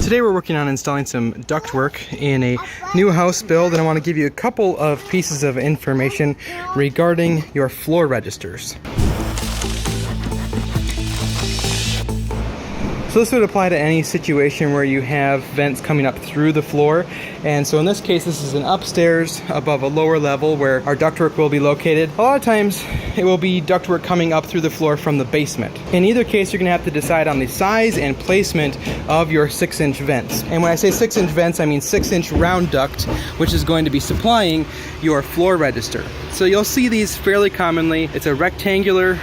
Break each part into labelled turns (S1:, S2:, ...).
S1: Today we're working on installing some ductwork in a new house build, and I want to give you a couple of pieces of information regarding your floor registers. So this would apply to any situation where you have vents coming up through the floor. And so in this case, this is an upstairs above a lower level where our ductwork will be located. A lot of times it will be ductwork coming up through the floor from the basement. In either case, you're gonna have to decide on the size and placement of your 6-inch vents. And when I say 6-inch vents, I mean 6-inch round duct, which is going to be supplying your floor register. So you'll see these fairly commonly. It's a rectangular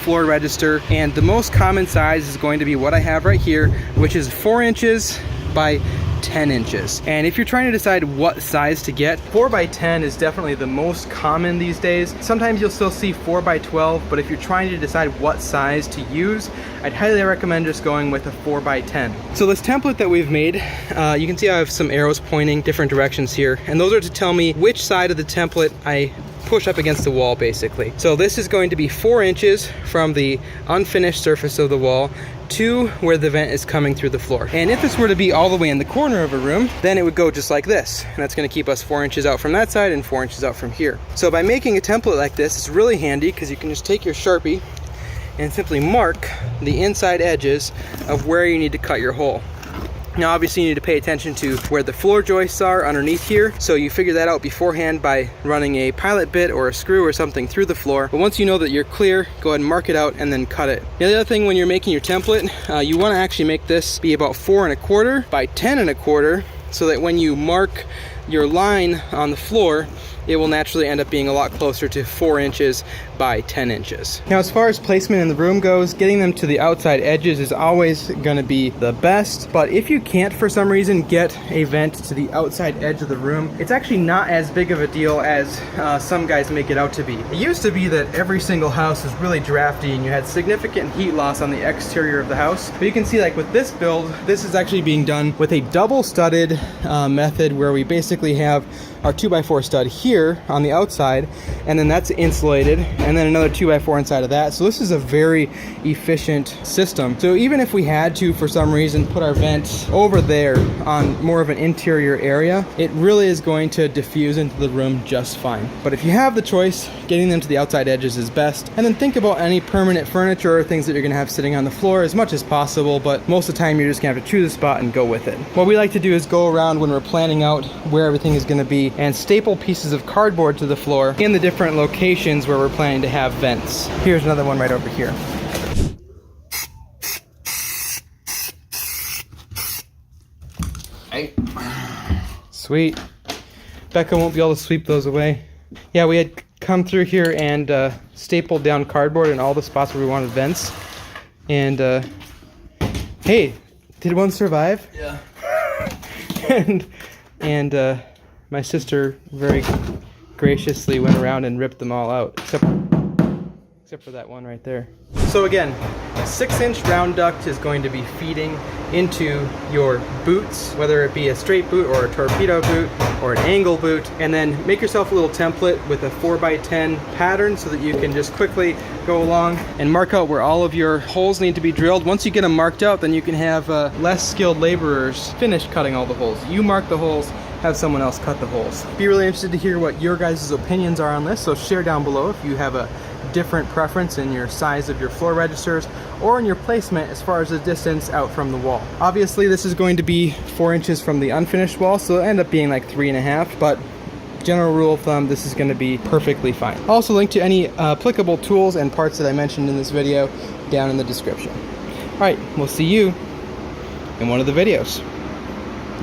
S1: floor register, and the most common size is going to be what I have right here, which is 4 inches by 10 inches. And if you're trying to decide what size to get, 4 by 10 is definitely the most common these days. Sometimes you'll still see 4 by 12, but if you're trying to decide what size to use, I'd highly recommend just going with a 4 by 10. So this template that we've made, you can see I have some arrows pointing different directions here, and those are to tell me which side of the template I push up against the wall, basically. So this is going to be 4 inches from the unfinished surface of the wall to where the vent is coming through the floor. And if this were to be all the way in the corner of a room, then it would go just like this. And that's gonna keep us 4 inches out from that side and 4 inches out from here. So by making a template like this, it's really handy because you can just take your Sharpie and simply mark the inside edges of where you need to cut your hole. Now obviously you need to pay attention to where the floor joists are underneath here, so you figure that out beforehand by running a pilot bit or a screw or something through the floor. But once you know that you're clear, go ahead and mark it out and then cut it. The other thing when you're making your template, you want to actually make this be about 4 1/4 by 10 1/4, so that when you mark your line on the floor, it will naturally end up being a lot closer to 4 inches by 10 inches. Now as far as placement in the room goes, getting them to the outside edges is always going to be the best, but if you can't for some reason get a vent to the outside edge of the room, it's actually not as big of a deal as some guys make it out to be. It used to be that every single house was really drafty and you had significant heat loss on the exterior of the house, but you can see like with this build, this is actually being done with a double studded method where we basically have our 2x4 stud here on the outside, and then that's insulated, and then another 2x4 inside of that. So this is a very efficient system. So even if we had to, for some reason, put our vent over there on more of an interior area, it really is going to diffuse into the room just fine. But if you have the choice, getting them to the outside edges is best. And then think about any permanent furniture or things that you're gonna have sitting on the floor as much as possible, but most of the time you're just gonna have to choose a spot and go with it. What we like to do is go around when we're planning out where everything is gonna be and staple pieces of cardboard to the floor in the different locations where we're planning to have vents. Here's another one right over here. Hey. Sweet. Becca won't be able to sweep those away. Yeah, we had come through here and stapled down cardboard in all the spots where we wanted vents. And hey, did one survive? Yeah. and my sister very graciously went around and ripped them all out, except for that one right there. So again, a 6-inch round duct is going to be feeding into your boots, whether it be a straight boot or a torpedo boot or an angle boot, and then make yourself a little template with a 4 by 10 pattern so that you can just quickly go along and mark out where all of your holes need to be drilled. Once you get them marked out, then you can have less skilled laborers finish cutting all the holes. You mark the holes, have someone else cut the holes. Be really interested to hear what your guys' opinions are on this, so share down below if you have a different preference in your size of your floor registers or in your placement as far as the distance out from the wall. Obviously this is going to be 4 inches from the unfinished wall, so it'll end up being like 3.5, but general rule of thumb, this is going to be perfectly fine. I'll also link to any applicable tools and parts that I mentioned in this video down in the description. Alright, we'll see you in one of the videos.